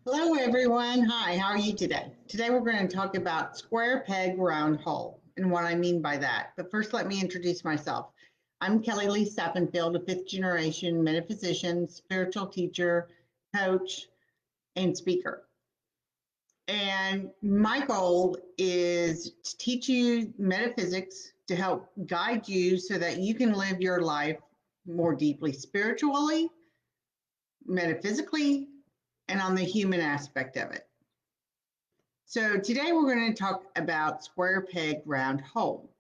Hello, everyone. Hi, how are you today? Today, we're going to talk about square peg, round hole and what I mean by that. But first, let me introduce myself. I'm Kelly Lee Sappenfield, a fifth generation metaphysician, spiritual teacher, coach, and speaker. And my goal is to teach you metaphysics to help guide you so that you can live your life more deeply spiritually, metaphysically, and on the human aspect of it. So today we're going to talk about square peg, round hole.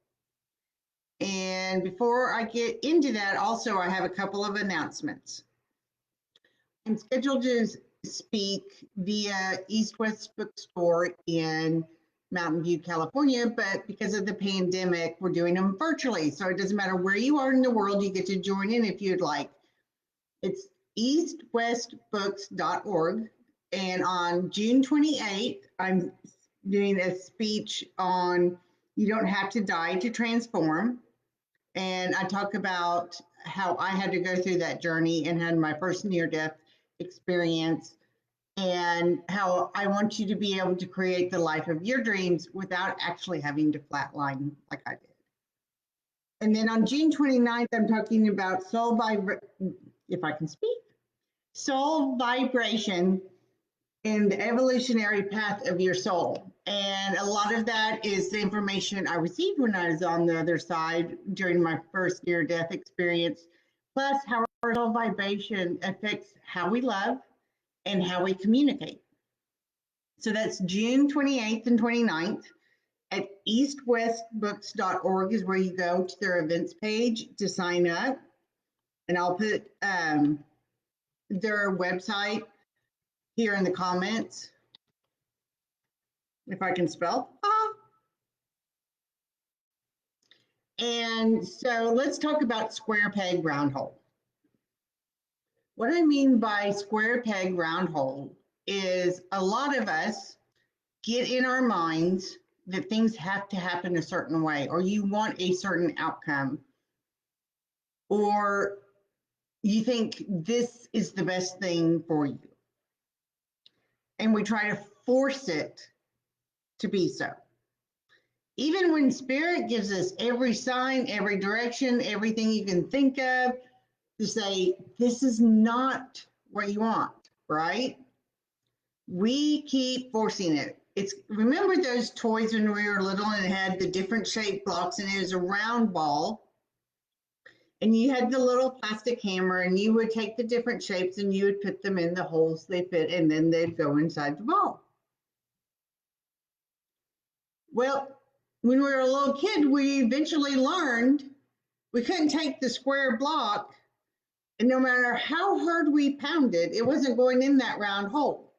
And before I get into that, also I have a couple of announcements. I'm scheduled to speak via East West Bookstore in Mountain View, California, but because of the pandemic, we're doing them virtually. So it doesn't matter where you are in the world, you get to join in if you'd like. It's eastwestbooks.org. And on June 28th, I'm doing a speech on You Don't Have to Die to Transform. And I talk about how I had to go through that journey and had my first near-death experience, and how I want you to be able to create the life of your dreams without actually having to flatline like I did. And then on June 29th, I'm talking about if I can speak, soul vibration and the evolutionary path of your soul. And a lot of that is the information I received when I was on the other side during my first near-death experience, plus how our soul vibration affects how we love and how we communicate. So that's June 28th and 29th at eastwestbooks.org is where you go to their events page to sign up. And I'll put their website here in the comments, if I can spell. And so let's talk about square peg, round hole. What I mean by square peg, round hole is a lot of us get in our minds that things have to happen a certain way, or you want a certain outcome, or you think this is the best thing for you. And we try to force it to be so. Even when spirit gives us every sign, every direction, everything you can think of to say, this is not what you want, right? We keep forcing it. Remember those toys when we were little and it had the different shaped blocks and it was a round ball and you had the little plastic hammer and you would take the different shapes and you would put them in the holes they fit and then they'd go inside the ball. Well, when we were a little kid, we eventually learned we couldn't take the square block, and no matter how hard we pounded, it wasn't going in that round hole.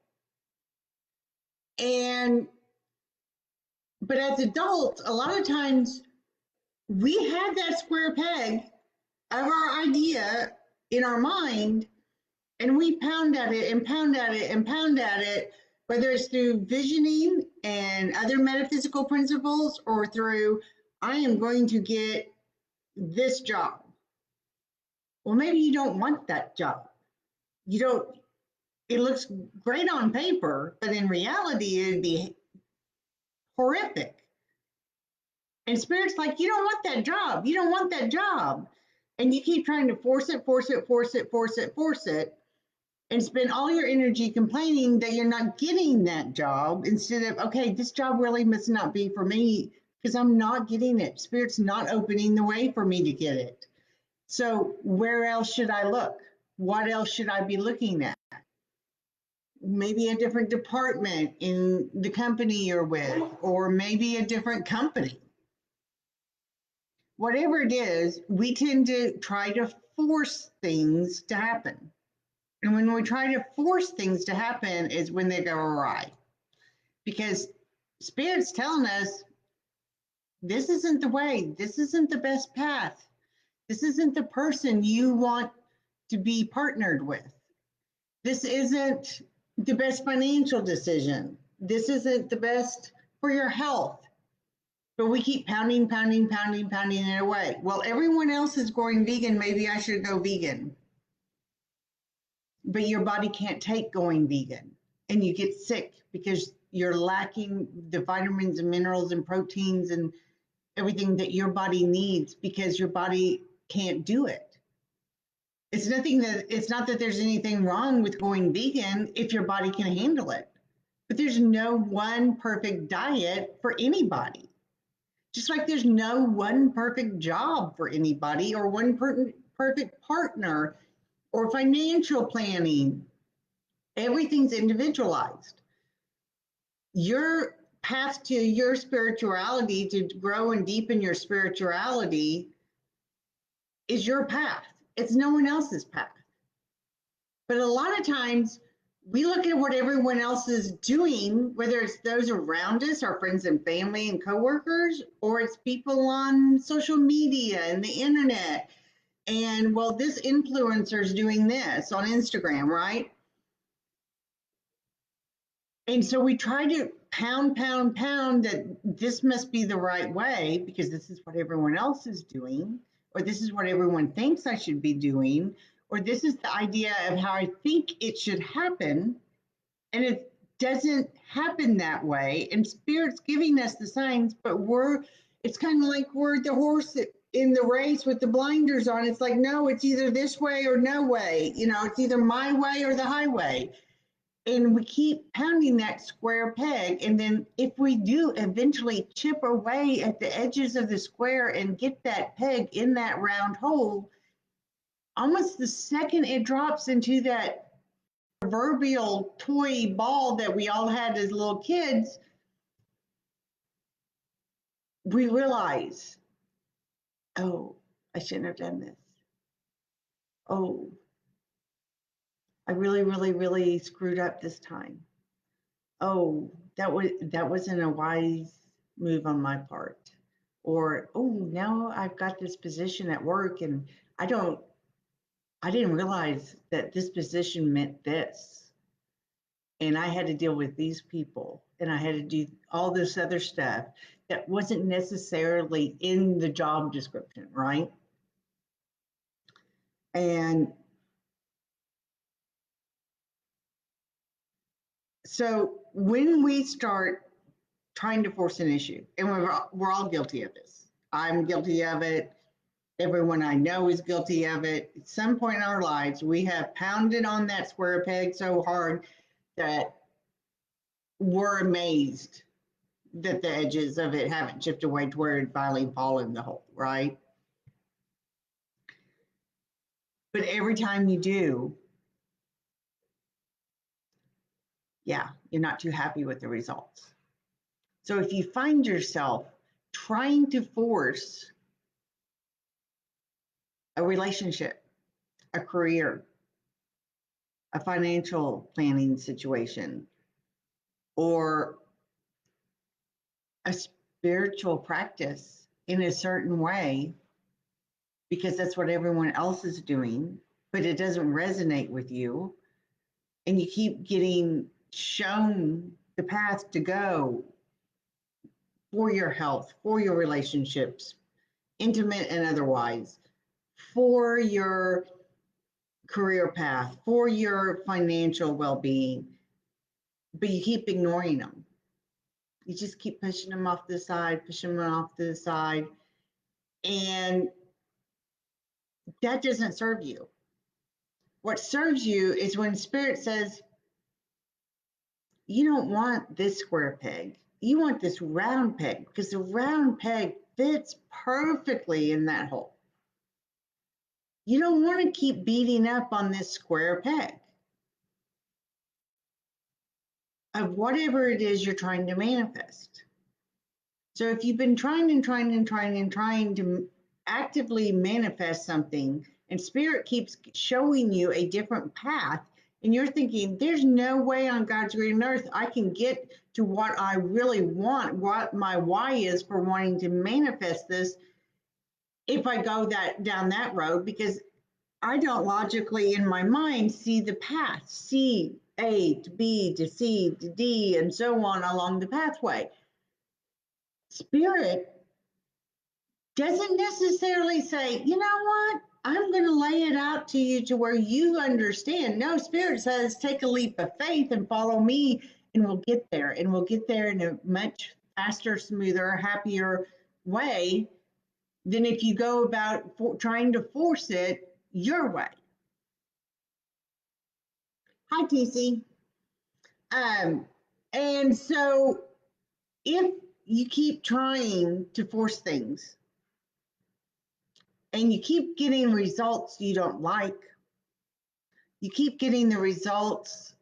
But as adults, a lot of times we had that square peg of our idea in our mind, and we pound at it and pound at it and pound at it, whether it's through visioning and other metaphysical principles or through, I am going to get this job. Well, maybe you don't want that job. It looks great on paper, but in reality, it'd be horrific. And spirit's like, you don't want that job. You don't want that job. And you keep trying to force it, and spend all your energy complaining that you're not getting that job instead of, okay, this job really must not be for me because I'm not getting it. Spirit's not opening the way for me to get it. So where else should I look? What else should I be looking at? Maybe a different department in the company you're with, or maybe a different company. Whatever it is, we tend to try to force things to happen. And when we try to force things to happen is when they go awry. Because spirit's telling us, this isn't the way, this isn't the best path. This isn't the person you want to be partnered with. This isn't the best financial decision. This isn't the best for your health. But we keep pounding it away. Well, everyone else is going vegan, maybe I should go vegan. But your body can't take going vegan. and you get sick because you're lacking the vitamins and minerals and proteins and everything that your body needs because your body can't do it. It's not that there's anything wrong with going vegan if your body can handle it. But there's no one perfect diet for anybody. Just like there's no one perfect job for anybody or one perfect partner or financial planning. Everything's individualized. Your path to your spirituality, to grow and deepen your spirituality, is your path. It's no one else's path. But a lot of times we look at what everyone else is doing, whether it's those around us, our friends and family and coworkers, or it's people on social media and the internet. And well, this influencer is doing this on Instagram, right? And so we try to pound that this must be the right way because this is what everyone else is doing, or this is what everyone thinks I should be doing, or this is the idea of how I think it should happen. And it doesn't happen that way. And Spirit's giving us the signs, but it's kind of like we're the horse in the race with the blinders on. It's like, no, it's either this way or no way. It's either my way or the highway. And we keep pounding that square peg. And then if we do eventually chip away at the edges of the square and get that peg in that round hole, almost the second it drops into that proverbial toy ball that we all had as little kids, we realize, oh, I shouldn't have done this. Oh, I really, really, really screwed up this time. Oh, that wasn't a wise move on my part. Or, oh, now I've got this position at work and I didn't realize that this position meant this. And I had to deal with these people and I had to do all this other stuff that wasn't necessarily in the job description, right? And so when we start trying to force an issue, and we're all guilty of this. I'm guilty of it. Everyone I know is guilty of it. At some point in our lives, we have pounded on that square peg so hard that we're amazed that the edges of it haven't chipped away to where it finally fall in the hole, right? But every time you do, yeah, you're not too happy with the results. So if you find yourself trying to force a relationship, a career, a financial planning situation, or a spiritual practice in a certain way, because that's what everyone else is doing, but it doesn't resonate with you, and you keep getting shown the path to go for your health, for your relationships, intimate and otherwise, for your career path, for your financial well-being, but you keep ignoring them. You just keep pushing them off to the side, pushing them off to the side, and that doesn't serve you. What serves you is when Spirit says, you don't want this square peg. You want this round peg because the round peg fits perfectly in that hole. You don't want to keep beating up on this square peg of whatever it is you're trying to manifest. So if you've been trying to actively manifest something and Spirit keeps showing you a different path, and you're thinking, there's no way on God's green earth I can get to what I really want, what my why is for wanting to manifest this if I go down that road, because I don't logically in my mind see the path, C, A to B to C to D, and so on along the pathway. Spirit doesn't necessarily say, you know what, I'm going to lay it out to you to where you understand. No, Spirit says, take a leap of faith and follow me, and we'll get there. And we'll get there in a much faster, smoother, happier way than if you go about trying to force it your way. Hi, TC. And so if you keep trying to force things and you keep getting results you don't like, you keep getting the results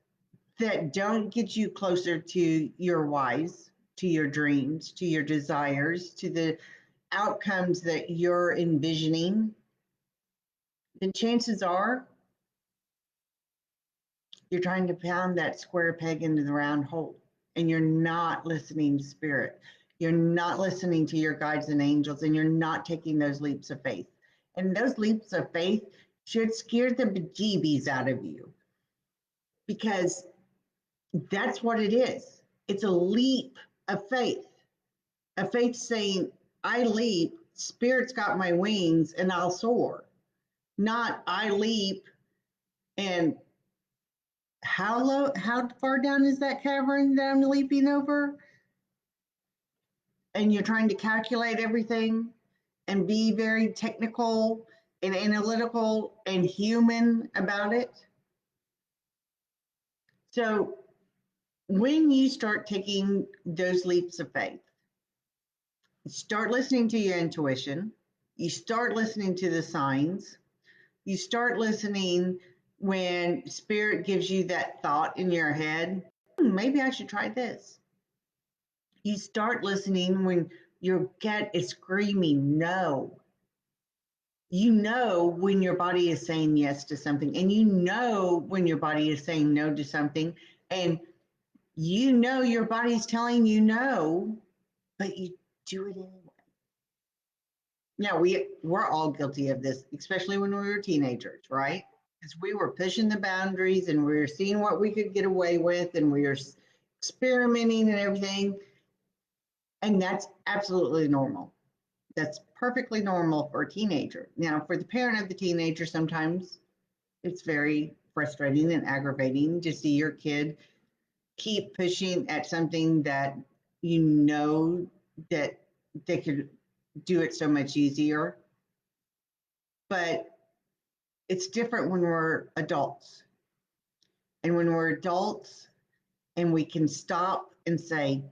that don't get you closer to your whys, to your dreams, to your desires, to the outcomes that you're envisioning, then chances are you're trying to pound that square peg into the round hole and you're not listening to Spirit. You're not listening to your guides and angels, and you're not taking those leaps of faith. And those leaps of faith should scare the bejeebies out of you, because that's what it is. It's a leap of faith. A faith saying, I leap, Spirit's got my wings, and I'll soar. Not I leap, and how far down is that cavern that I'm leaping over? And you're trying to calculate everything and be very technical and analytical and human about it. So when you start taking those leaps of faith, start listening to your intuition, you start listening to the signs, you start listening when Spirit gives you that thought in your head, maybe I should try this. You start listening when your gut is screaming no. You know when your body is saying yes to something, and you know when your body is saying no to something, and you know your body's telling you no, but you do it anyway. Now, we're all guilty of this, especially when we were teenagers, right? Because we were pushing the boundaries and we were seeing what we could get away with, and we were experimenting and everything. And that's absolutely normal. That's perfectly normal for a teenager. Now, for the parent of the teenager, sometimes it's very frustrating and aggravating to see your kid keep pushing at something that you know that they could do it so much easier. But it's different when we're adults. And when we're adults and we can stop and say,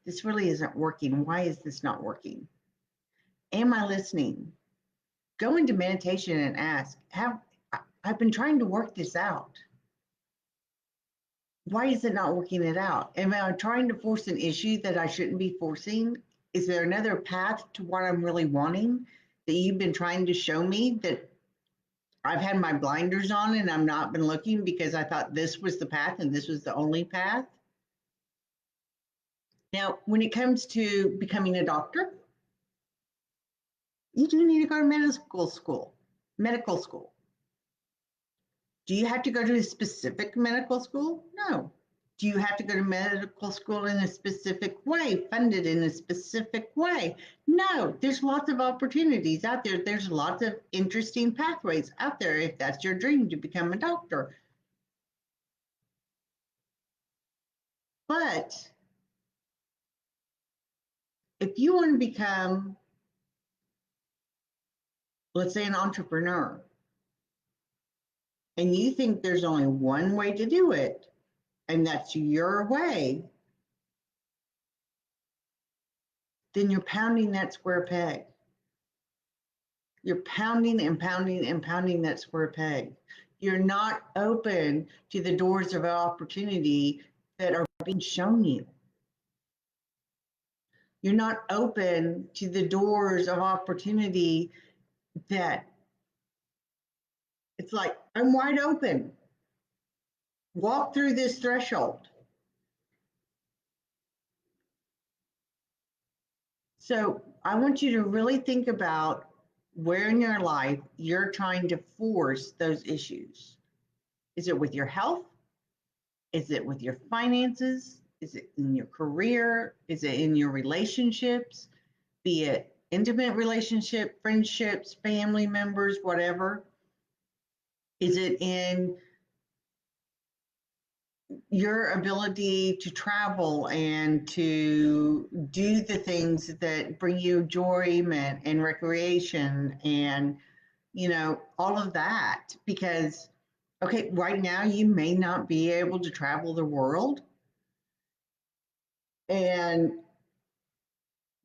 this really isn't working. Why is this not working? Am I listening? Go into meditation and ask, I've been trying to work this out. Why is it not working it out? Am I trying to force an issue that I shouldn't be forcing? Is there another path to what I'm really wanting that you've been trying to show me that I've had my blinders on and I've not been looking because I thought this was the path and this was the only path? Now, when it comes to becoming a doctor, you do need to go to medical school. Do you have to go to a specific medical school? No. Do you have to go to medical school in a specific way, funded in a specific way? No. There's lots of opportunities out there. There's lots of interesting pathways out there if that's your dream to become a doctor. But if you want to become, let's say, an entrepreneur, and you think there's only one way to do it, and that's your way, then you're pounding that square peg. You're pounding and pounding and pounding that square peg. You're not open to the doors of opportunity that are being shown you. You're not open to the doors of opportunity that it's like, I'm wide open. Walk through this threshold. So I want you to really think about where in your life you're trying to force those issues. Is it with your health? Is it with your finances? Is it in your career? Is it in your relationships? Be it intimate relationship, friendships, family members, whatever? Is it in your ability to travel and to do the things that bring you enjoyment and recreation and, all of that? Because, okay, right now you may not be able to travel the world, and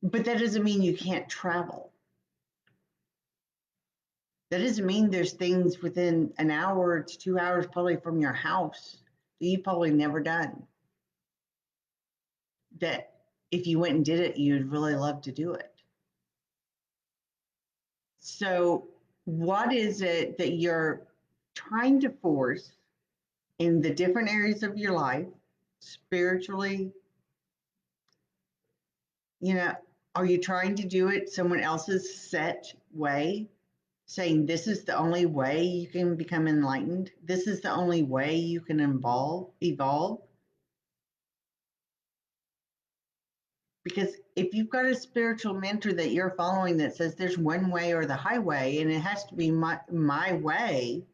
but that doesn't mean you can't travel. That doesn't mean there's things within an hour to 2 hours probably from your house that you've probably never done, that if you went and did it, you'd really love to do it. So, what is it that you're trying to force in the different areas of your life, spiritually? Are you trying to do it someone else's set way, saying this is the only way you can become enlightened? This is the only way you can evolve? Because if you've got a spiritual mentor that you're following that says there's one way or the highway and it has to be my way,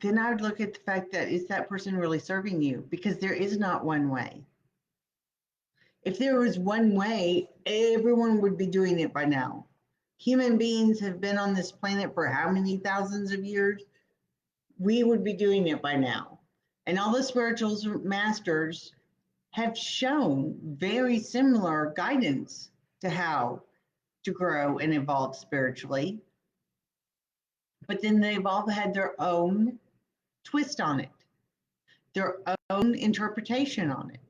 then I would look at the fact that is that person really serving you? Because there is not one way. If there was one way, everyone would be doing it by now. Human beings have been on this planet for how many thousands of years? We would be doing it by now. And all the spiritual masters have shown very similar guidance to how to grow and evolve spiritually. But then they've all had their own twist on it, their own interpretation on it,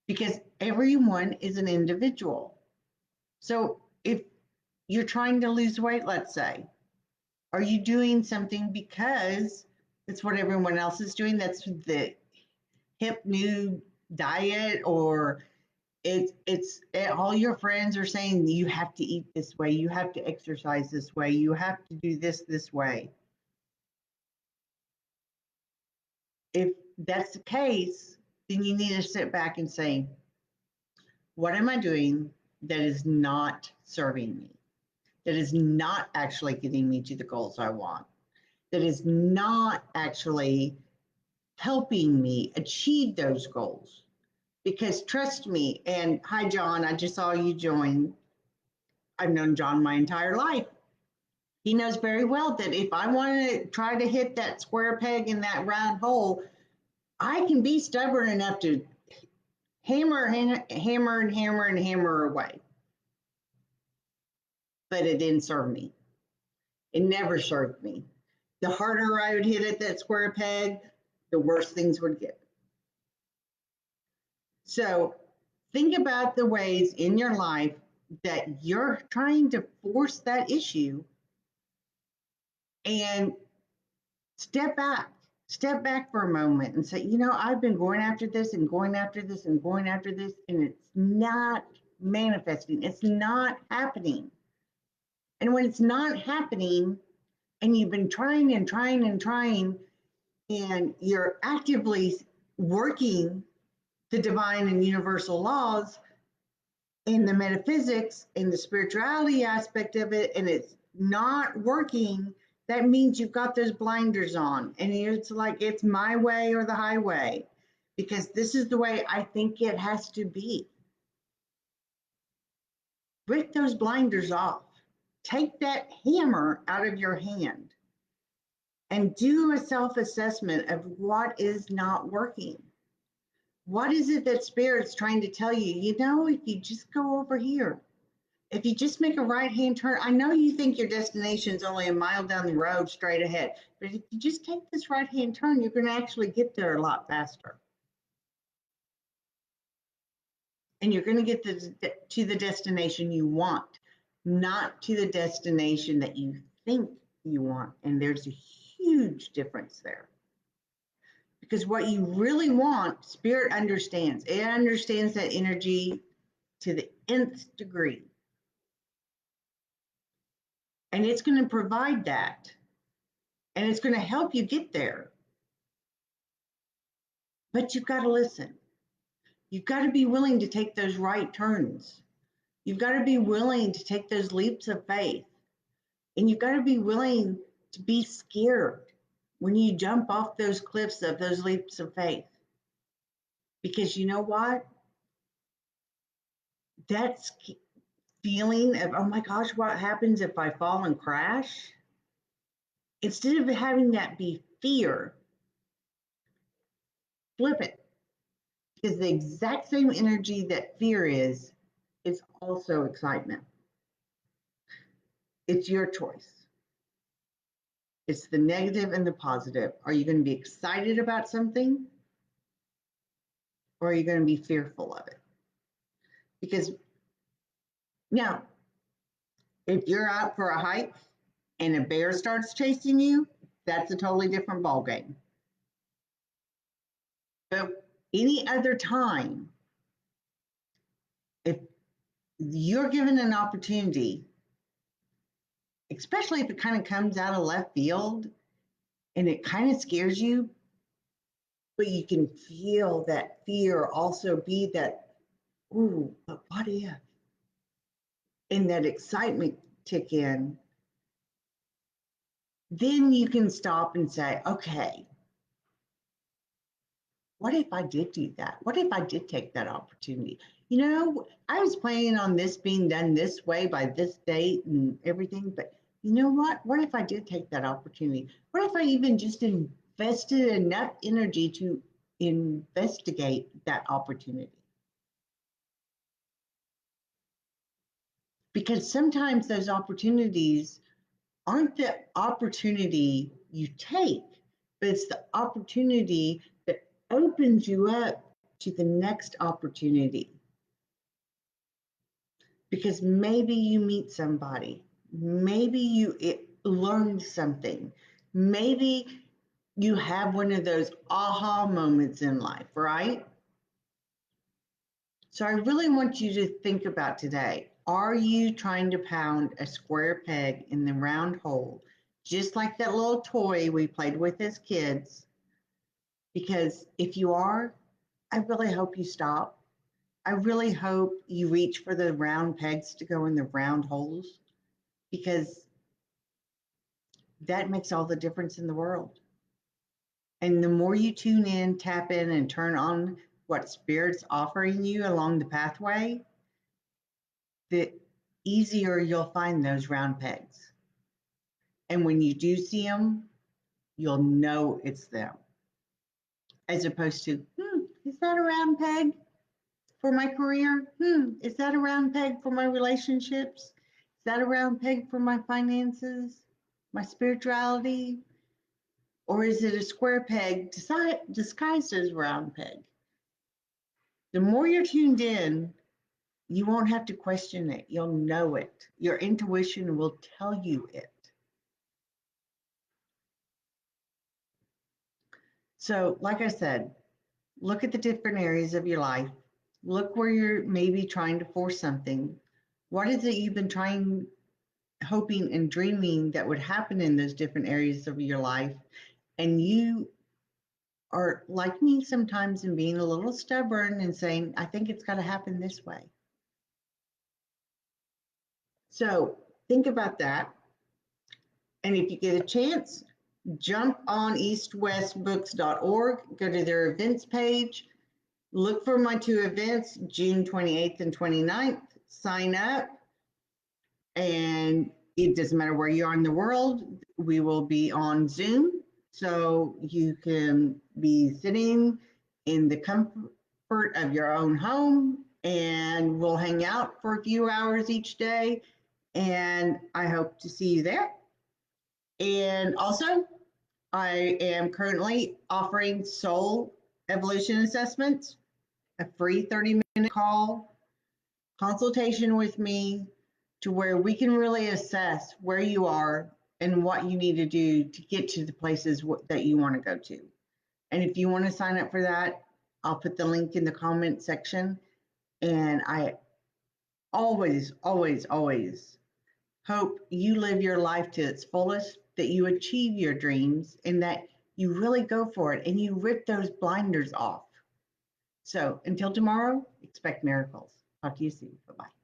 because everyone is an individual. So if you're trying to lose weight, let's say, are you doing something because it's what everyone else is doing? That's the hip new diet, or it's all your friends are saying you have to eat this way, you have to exercise this way, you have to do this way. If that's the case, then you need to sit back and say, what am I doing that is not serving me? That is not actually getting me to the goals I want? That is not actually helping me achieve those goals? Because trust me, and hi, John, I just saw you join. I've known John my entire life. He knows very well that if I want to try to hit that square peg in that round hole, I can be stubborn enough to hammer away. But it didn't serve me. It never served me. The harder I would hit at that square peg, the worse things would get. So think about the ways in your life that you're trying to force that issue, and step back for a moment and say, I've been going after this and going after this and going after this, and it's not manifesting. It's not happening. And when it's not happening, and you've been trying and trying and trying, and you're actively working the divine and universal laws in the metaphysics and the spirituality aspect of it, and it's not working, that means you've got those blinders on, and it's like it's my way or the highway, because this is the way I think it has to be. Break those blinders off. Take that hammer out of your hand and do a self-assessment of what is not working. What is it that Spirit's trying to tell you? If you just go over here, if you just make a right-hand turn, I know you think your destination is only a mile down the road straight ahead, but if you just take this right-hand turn, you're going to actually get there a lot faster. And you're going to get to the destination you want, not to the destination that you think you want. And there's a huge difference there. Because what you really want, Spirit understands. It understands that energy to the nth degree. And it's going to provide that. And it's going to help you get there. But you've got to listen. You've got to be willing to take those right turns. You've got to be willing to take those leaps of faith. And you've got to be willing to be scared when you jump off those cliffs of those leaps of faith. Because you know what? That's feeling of, oh my gosh, what happens if I fall and crash? Instead of having that be fear, flip it. Because the exact same energy that fear is also excitement. It's your choice. It's the negative and the positive. Are you going to be excited about something? Or are you going to be fearful of it? Because now, if you're out for a hike and a bear starts chasing you, that's a totally different ballgame. But any other time, if you're given an opportunity, especially if it kind of comes out of left field and it kind of scares you, but you can feel that fear also be that, ooh, but what if? And that excitement tick in, then you can stop and say, okay, what if I did do that? What if I did take that opportunity? You know, I was planning on this being done this way by this date and everything, but you know what? What if I did take that opportunity? What if I even just invested enough energy to investigate that opportunity? Because sometimes those opportunities aren't the opportunity you take, but it's the opportunity that opens you up to the next opportunity. Because maybe you meet somebody, maybe you learned something, maybe you have one of those aha moments in life, right? So I really want you to think about today. Are you trying to pound a square peg in the round hole, just like that little toy we played with as kids? Because if you are, I really hope you stop. I really hope you reach for the round pegs to go in the round holes, because that makes all the difference in the world. And the more you tune in, tap in, and turn on what Spirit's offering you along the pathway, the easier you'll find those round pegs. And when you do see them, you'll know it's them. As opposed to, is that a round peg for my career? Is that a round peg for my relationships? Is that a round peg for my finances, my spirituality? Or is it a square peg disguised as a round peg? The more you're tuned in, you won't have to question it. You'll know it. Your intuition will tell you it. So, like I said, look at the different areas of your life. Look where you're maybe trying to force something. What is it you've been trying, hoping, and dreaming that would happen in those different areas of your life? And you are like me sometimes in being a little stubborn and saying, I think it's got to happen this way. So think about that. And if you get a chance, jump on eastwestbooks.org, go to their events page, look for my two events, June 28th and 29th, sign up. And it doesn't matter where you are in the world, we will be on Zoom. So you can be sitting in the comfort of your own home, and we'll hang out for a few hours each day. And I hope to see you there. And also, I am currently offering soul evolution assessments, a free 30-minute call consultation with me to where we can really assess where you are and what you need to do to get to the places that you want to go to. And if you want to sign up for that, I'll put the link in the comment section. And I always, always, always hope you live your life to its fullest, that you achieve your dreams, and that you really go for it and you rip those blinders off So until tomorrow, expect miracles. Talk to you soon. Bye-bye.